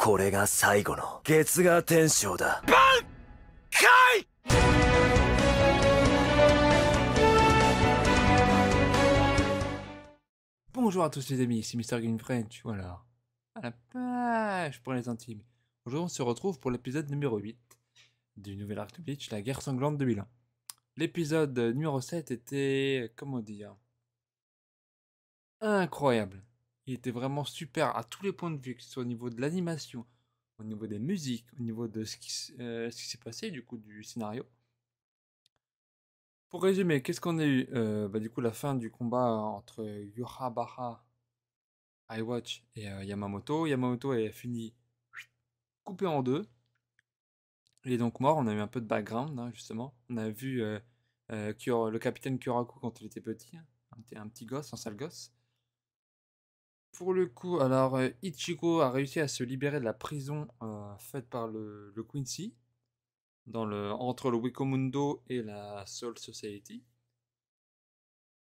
これが最後の月牙天章だ。Bonjour à tous les amis, ici Mr. Game French, voilà. À la page pour les intimes. Aujourd'hui on se retrouve pour l'épisode numéro 8 du nouvel arc de Bleach, la guerre sanglante 2001. L'épisode numéro 7 était, comment dire, incroyable. Il était vraiment super à tous les points de vue, que ce soit au niveau de l'animation, au niveau des musiques, au niveau de ce qui s'est passé, du coup, du scénario. Pour résumer, qu'est-ce qu'on a eu du coup, la fin du combat entre Yurabaha, iWatch et Yamamoto. Yamamoto est fini coupé en deux. Il est donc mort. On a eu un peu de background, hein, justement. On a vu le capitaine Kyoraku quand il était petit, hein, un petit gosse, un sale gosse. Pour le coup, alors Ichigo a réussi à se libérer de la prison faite par le Quincy entre le Wikomundo et la Soul Society.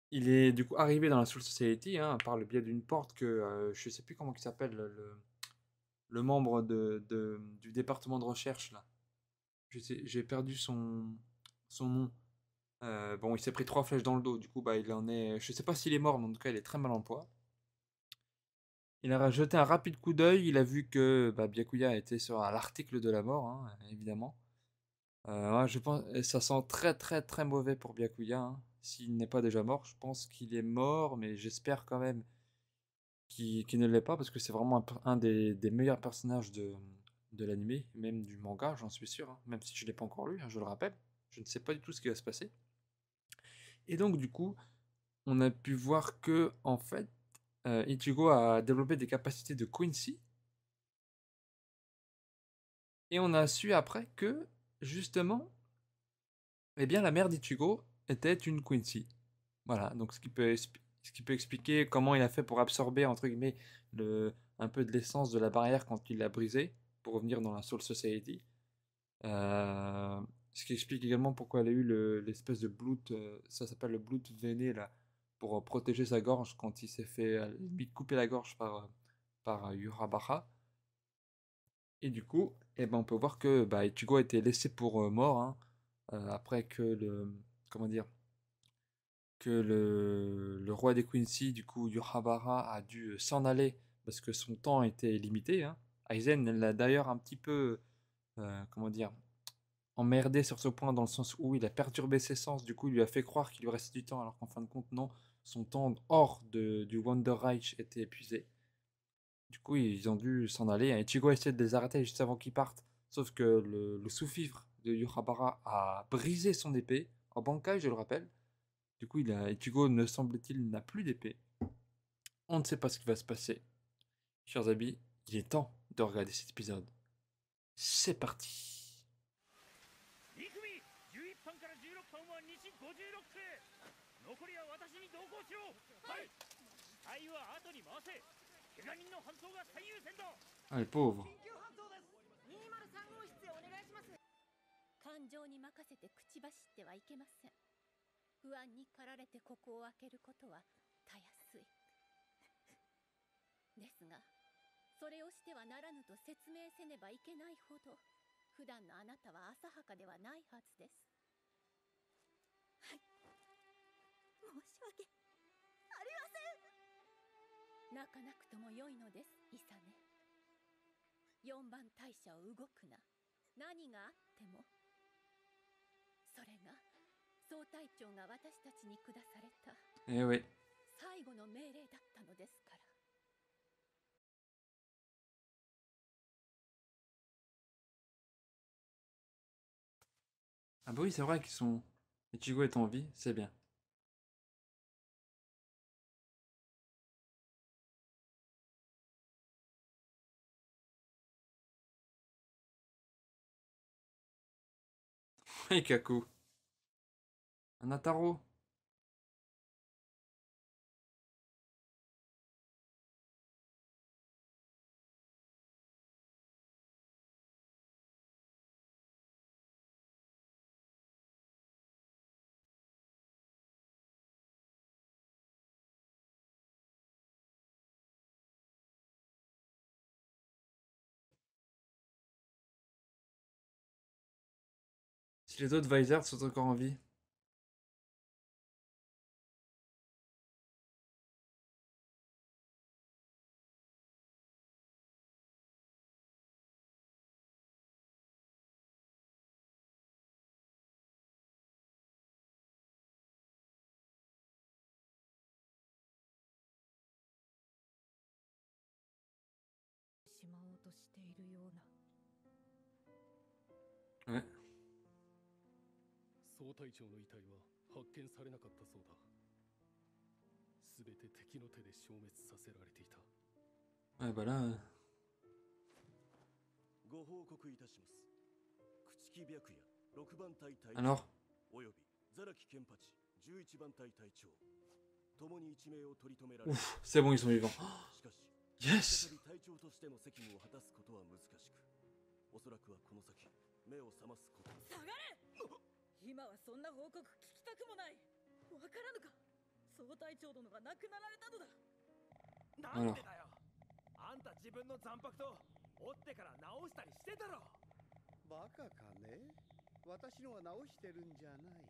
Il est du coup arrivé dans la Soul Society, hein, par le biais d'une porte que je sais plus comment il s'appelle le membre du département de recherche là. J'ai perdu son nom. Bon, il s'est pris 3 flèches dans le dos. Du coup, bah, il en est. Je sais pas s'il est mort, mais en tout cas, il est très mal en poids. Il a jeté un rapide coup d'œil. Il a vu que Byakuya était à l'article de la mort, hein, évidemment. Ouais, je pense, et ça sent très très très mauvais pour Byakuya, hein. S'il n'est pas déjà mort, je pense qu'il est mort, mais j'espère quand même qu'il ne l'est pas, parce que c'est vraiment un des meilleurs personnages de l'anime, même du manga, j'en suis sûr, hein, même si je ne l'ai pas encore lu, hein, je le rappelle. Je ne sais pas du tout ce qui va se passer. Et donc, du coup, on a pu voir que, en fait, Ichigo a développé des capacités de Quincy. Et on a su après que, justement, eh bien, la mère d'Ichigo était une Quincy. Voilà, donc ce qui peut expliquer comment il a fait pour absorber, entre guillemets, un peu de l'essence de la barrière quand il l'a brisée, pour revenir dans la Soul Society. Euh, Ce qui explique également pourquoi elle a eu l'espèce de blood, ça s'appelle le blood veiné, là, pour protéger sa gorge quand il s'est fait limite couper la gorge par Yurabaha. Et du coup, eh ben, on peut voir que Ichigo a été laissé pour mort, hein, après que comment dire, que le roi des Quincy, du coup Yurabaha, a dû s'en aller parce que son temps était limité, hein. Aizen l'a d'ailleurs un petit peu, comment dire, emmerdé sur ce point dans le sens où il a perturbé ses sens, du coup il lui a fait croire qu'il lui restait du temps alors qu'en fin de compte non, son temps hors du Wonder Reich était épuisé. Du coup ils ont dû s'en aller, hein. Ichigo a essayé de les arrêter juste avant qu'ils partent, sauf que le sous-fifre de Yurabara a brisé son épée, en Bankai je le rappelle. Du coup Ichigo ne semble-t-il n'a plus d'épée. On ne sait pas ce qui va se passer. Chers amis, il est temps de regarder cet épisode. C'est parti. 残りは私に同行しろ。はい。隊は後に回せ。怪我人の搬送が最優先だ。 Ah, les pauvres. 緊急搬送です。203号室へお願いします。感情に任せて口走ってはいけません。不安に駆られてここを開けることはたやすい。ですが、それをしてはならぬと説明せねばいけないほど、普段のあなたは浅はかではないはずです。はい。申し訳ありません。泣かなくとも良いのです、イサネ。4番大社を動くな。何があっても。それが総隊長が私たちに下された Eh oui. 最後の命令だったのですから。Ah bah oui, c'est vrai qu'ils sont... Ichigo est en vie, c'est bien. Et Kaku. Un Ataro. Si les autres Vizards sont encore en vie.しまおうとしているような。 Ouais. 総隊長の遺体は発見されなかったそうだ。すべて敵の手で消滅させられていた。 Ouais, bah là. ご報告いたします。朽木白夜6番隊隊長 Alors およびザラキケンパチ11番隊隊長共に一命を取り留められ Ouf, c'est bon, ils sont vivants. しかし Yes! 再び隊長としての責務を果たすことは難しく、おそらくはこの先目を覚ますことに。下がれ。今はそんな報告聞きたくもない。わからぬか。総隊長殿が亡くなられたのだ。なんでだよ。あんた自分の残白と折ってから直したりしてたろ。バカかね。私のは直してるんじゃない。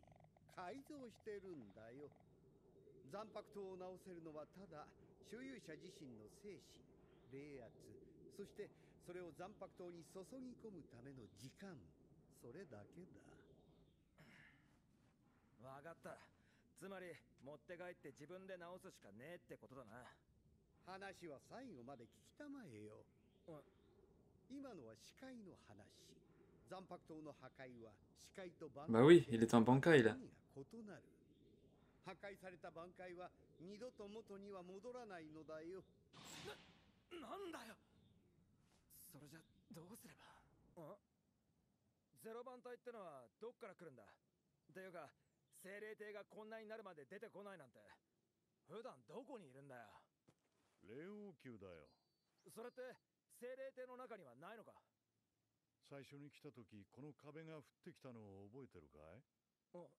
改造してるんだよ。残白刀を直せるのはただ所有者自身の精神、冷圧、そしてそれを残白刀に注ぎ込むための時間、それだけだ。わかった。つまり持って帰って自分で直すしかねえってことだな。話は最後まで聞きたまえよ。今のは視界の話。残白刀の破壊は視界と挽回。 Bah oui, il est en bancaille là. 異なる。破壊された挽回は二度と元には戻らないのだよ。なんだよ。それじゃどうすれば。ゼロ番隊ってのはどっから来るんだ。っていうか精霊帝がこんなになるまで出てこないなんて普段どこにいるんだよ。霊王宮だよ。それって精霊帝の中にはないのか。最初に来た時この壁が降ってきたのを覚えてるかい？こ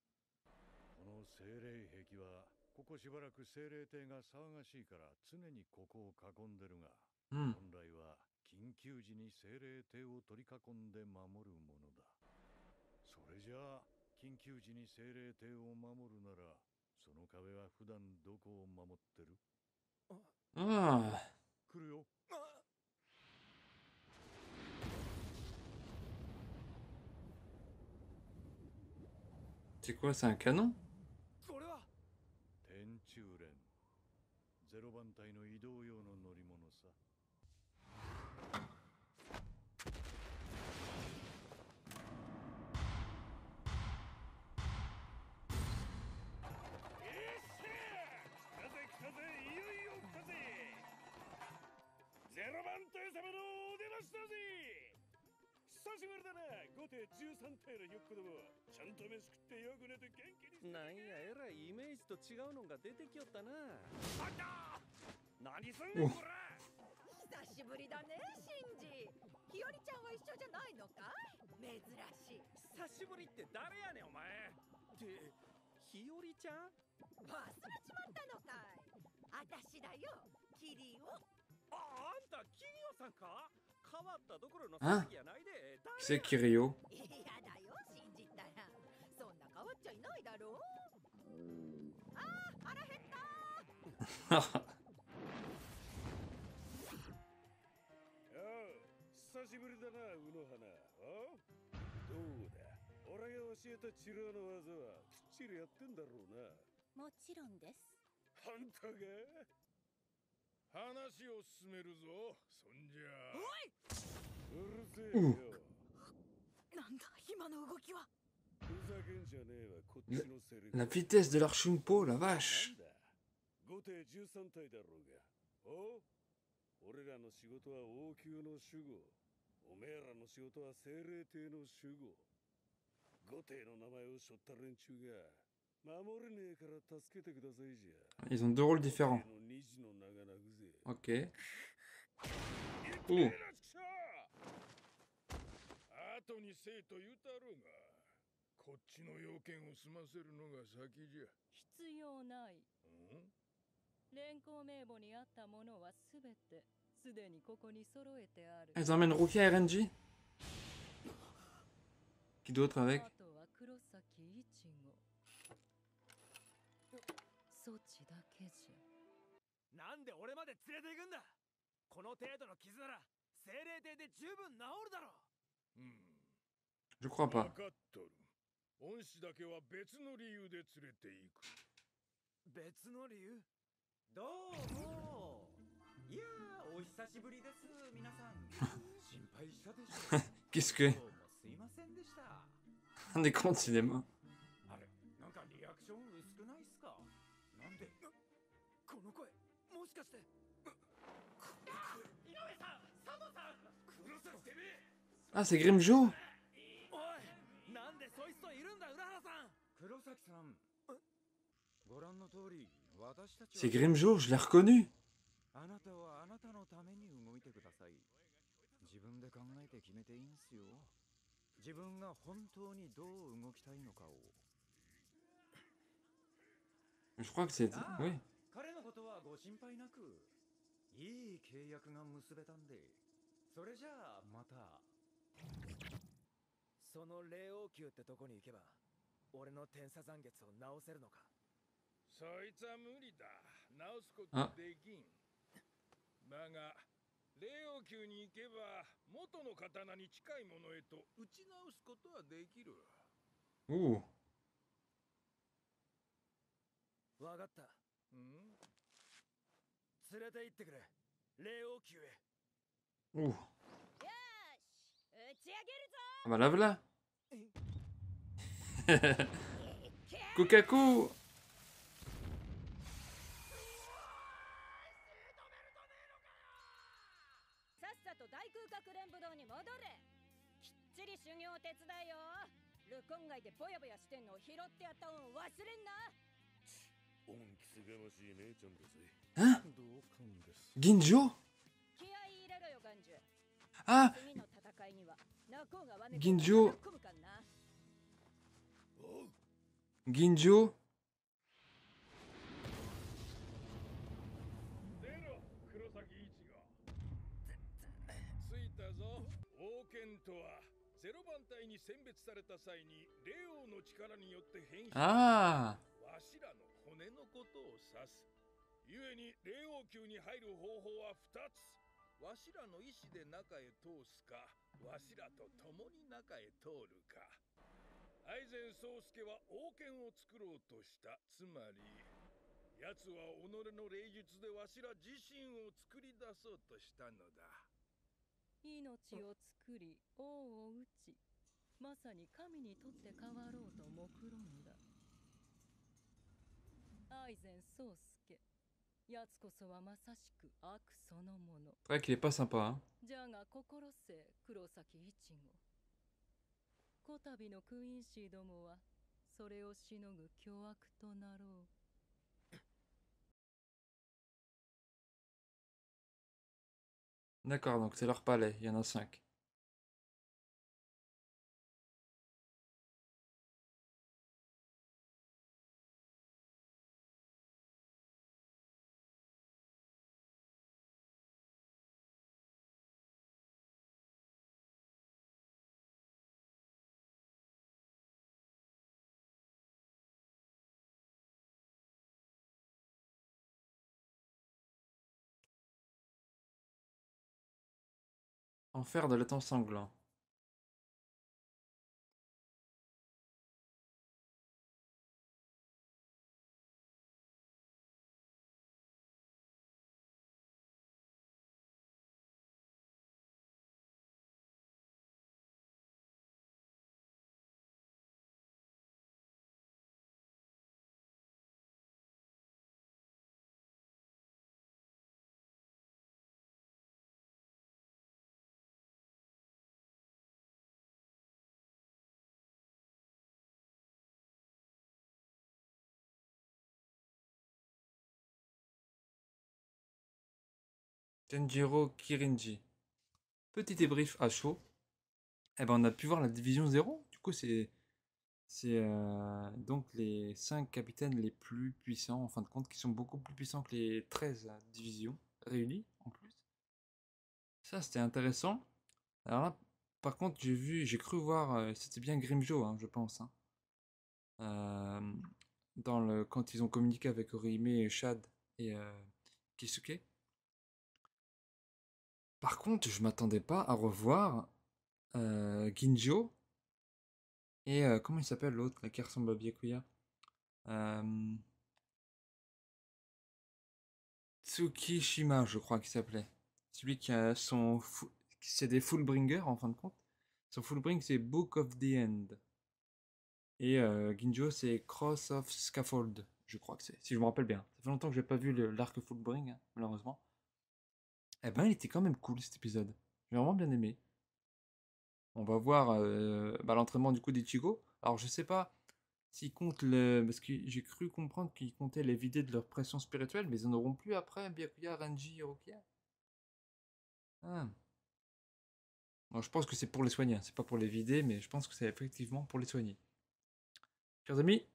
の精霊壁はここしばらく精霊帝が騒がしいから常にここを囲んでるが、本来は緊急時に精霊帝を取り囲んで守るものだ。それじゃあ緊急時に精霊帝を守るならその壁は普段どこを守ってる？ Ah! 来るよ。 C'est quoi, c'est un canon? それは天中連。ゼロ番隊の移動用の乗り物さ。ゼロ番隊様のお出ましだぜ。久しぶりだな、5艇13艇のひょっこども。ちゃんと飯食ってよく寝て元気にして。なんやえらいイメージと違うのが出てきよったな。あんた何すんねんこら。久しぶりだね、シンジ。日和ちゃんは一緒じゃないのかい？珍しい。久しぶりって誰やねんお前。って日和ちゃん？忘れちまったのかい？私だよ、キリオ。あんたキリオさんか？変わったどころの騒ぎやないで。C'est Kirio. いやだよ、信じたら。そんな変わっちゃいないだろう。ああ、腹減った。久しぶりだな、ウノハナ。どうだ、俺が教えたチラの技はきっちりやってんだろうな。もちろんです。あんたが話を進めるぞ。そんじゃ。うるせえよ。なんだ、今の動きは。ふざけんじゃねえわ、こっちのセリフ。 La vitesse de leur chumpo, la vache. 5艇13体だろうが。俺らの仕事は王宮の守護。おめえらの仕事は精霊帝の守護。5艇の名前を背負った連中が守れねえから助けてくださいじゃ。 Ils ont deux rôles différents. Ok. Ouh. 後にせえと言うたろうが、こっちの要件を済ませるのが先じゃ。必要ない。連行名簿にあったものはすべてすでにここに揃えてある。 Ils emmènent Rukia et Renji. Qui d'autre avec? あとは黒で連れて行くんだ。この程度の傷なら精霊帝で十分治るだろう。Je crois 分 pas. かっとる。恩師だけは別の理由で連れて行く。別の理由？どうも。いやー、お久しぶりです、皆さん。心配したでしょ。Qu'est-ce que... どうもすいませんでした。 Un écran de cinéma. あれ、なんかリアクション薄くないっすか？なんで？この声、もしかして。井上さん、佐藤さん。黒崎てめえ。Ah, c'est Grimjo. おい、なんでそいつといるんだ、浦原さん。黒崎さん。ご覧の通り、私たち C'est Grimjo, je l'ai reconnu. あなたはあなたのために動いてください。自分で考えて決めていいんすよ。自分が本当にどう動きたいのかを。Je crois que c'est... Oui. 彼のことはご心配なく、いい契約が結べたんで、それじゃあまた。その霊王宮ってとこに行けば、俺の天差残月を治せるのか。そいつは無理だ。治すことできん。だが、霊王宮に行けば、元の刀に近いものへと打ち直すことはできる。Ouh. わかった。連れて行ってくれ。霊王宮へ。 Ouh. よし、打ち上げるぞ。 Ah bah là voilà. Kokaku. さっさと大空かくれんぶ堂に戻れ。きっちり修行を手伝えよ。ルコン街でボヤボヤしてんのを拾ってやった恩を忘れんな。恩着せがましい姉ちゃんだぜ。 Hein? 同感です。 Ginjo? 気合い入れろよ、ガンジュ。 Ah, 次の戦いにはナコがわね Ginjo 込むかんな。 Ginjo. 出ろ、黒崎一号。着いたぞ。王権とはゼロ番隊に選別された際に霊王の力によって変身した Ah. わしらの骨のことを指す。故に霊王宮に入る方法は2つ。わしらの意志で中へ通すか、わしらと共に中へ通るか。愛禅宗介は王権を作ろうとした。つまり奴は己の霊術でわしら自身を作り出そうとしたのだ。命を作り王を討ち、まさに神にとって変わろうと目論んだ。愛禅宗介、奴こそはまさしく悪そのもの。 C'est vrai qu'il est pas sympa, hein. じゃが心せ黒崎一護。こたびのクイーンシーどもはそれをしのぐ巨悪となろう。 D'accord, donc c'est leur palais, il y en a 5. Enfer de l'étang sanglant. Tenjiro Kirinji. Petit débrief à chaud. Eh ben, on a pu voir la division 0. Du coup, c'est donc les 5 capitaines les plus puissants, en fin de compte, qui sont beaucoup plus puissants que les 13 divisions réunies, en plus. Ça, c'était intéressant. Alors là, par contre, j'ai cru voir, c'était bien Grimjo, hein, je pense, hein. Quand ils ont communiqué avec Orihime et Shad et Kisuke. Par contre, je m'attendais pas à revoir Ginjo et comment il s'appelle l'autre là, qui ressemble à Byakuya? Euh, Tsukishima, je crois qu'il s'appelait. Celui qui a c'est des Fullbringers en fin de compte. Son Fullbring c'est Book of the End. Et Ginjo c'est Cross of Scaffold, je crois que c'est, si je me rappelle bien. Ça fait longtemps que j'ai pas vu l'arc Fullbring, hein, malheureusement. Eh ben il était quand même cool cet épisode. J'ai vraiment bien aimé. On va voir l'entraînement du coup d'Ichigo. Alors je sais pas s'ils comptent parce que j'ai cru comprendre qu'ils comptaient les vider de leur pression spirituelle, mais ils en auront plus après, Byakuya, Renji et Rukia. Ah. Alors, je pense que c'est pour les soigner, hein. C'est pas pour les vider, mais je pense que c'est effectivement pour les soigner. Chers amis,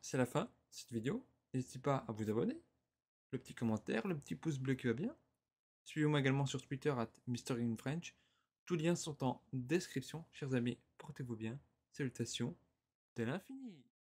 c'est la fin de cette vidéo. N'hésitez pas à vous abonner, le petit commentaire, le petit pouce bleu qui va bien. Suivez-moi également sur Twitter @MrInFrench. Tous les liens sont en description. Chers amis, portez-vous bien. Salutations de l'infini.